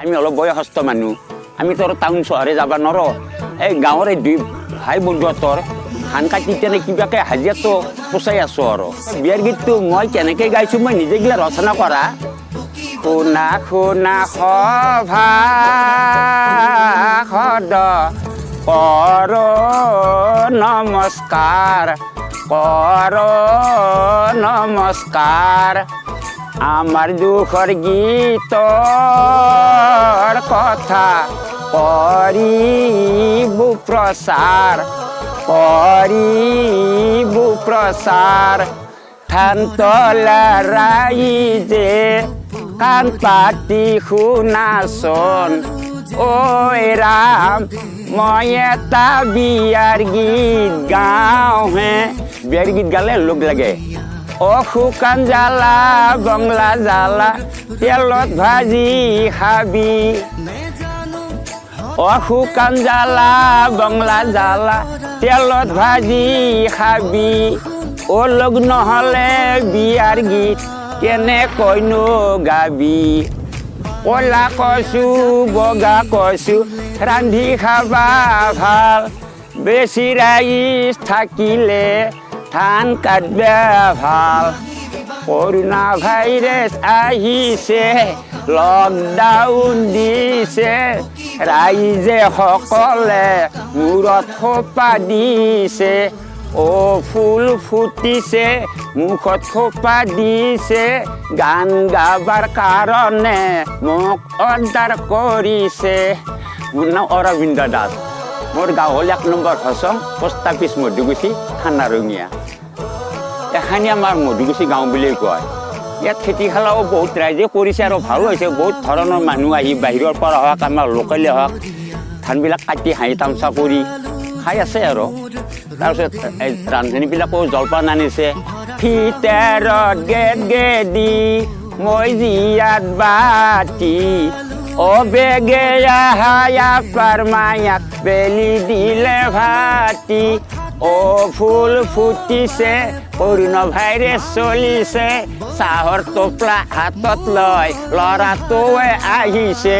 আমি অলপ বয়সস্থ মানুহ আমি তোৰ টাউন চহৰে যাব নোৱাৰোঁ এই গাঁৱৰ এই দুই ভাই বন্ধুহঁতৰ ধান কাটি তেনে কিবাকৈ হাজিৰাটো পোচাই আছোঁ আৰু বিয়াৰ গীতটো মই কেনেকৈ গাইছোঁ মই নিজে গিলা ৰচনা কৰা শুনা শুনা সভা সদ কৰ নমস্কাৰ কৰ নমস্কাৰ আমাৰ দুখৰ গীতৰ কথা কৰিব প্ৰচাৰ ধান তলা ৰাইজে কাণ পাতি শুনাচোন ঐ ৰাম মই এটা বিয়াৰ গীত গাওঁহে বিয়াৰ গীত গালে লগ লাগে শুকান জ্বালা বংলা জ্বালা তেলত ভাজি খাবি শুকান জ্বালা বংলা জ্বালা তেলত ভাজি খাবি লগ নহ'লে বিয়াৰ গীত কেনেকৈনো গাবি ক'লা কচু বগা কচু ৰান্ধি খাবা ভাল বেছি ৰাইজ থাকিলে ধান কাটবা ভাল কৰোণা ভাইৰাছ আহিছে লকডাউন দিছে ৰাইজে সকলে মূৰত খোপা দিছে ফুল ফুটিছে মুখত খোপা দিছে গান গাবাৰ কাৰণে মোক অৰ্ডাৰ কৰিছে মোৰ নাম অৰবিন্দ দাস মোৰ গাঁও হ'ল 1 নম্বৰ হচং পোষ্ট অফিচ মধুগুচি থানা ৰঙিয়া এখানি আমাৰ মধুগুচি গাঁও বুলি কয় ইয়াত খেতি খালাও বহুত ৰাইজে কৰিছে আৰু ভালো হৈছে বহুত ধৰণৰ মানুহ আহি বাহিৰৰ পৰা হওক আমাৰ লোকেলে হওক ধানবিলাক কাটি হাঁহি তামচা কৰি খাই আছে আৰু তাৰপিছত ৰান্ধনীবিলাকেও জলপান আনিছে ভিতৰত গেট গেদি মই জীয়াত বাতি বেগে হায়া পাৰমায়াক বেলি দিলে ভাতি ফুল ফুটিছে কৰোণা ভাইৰাছ চলিছে চাহৰ টোপলা হাতত লৈ ল'ৰাটোৱে আহিছে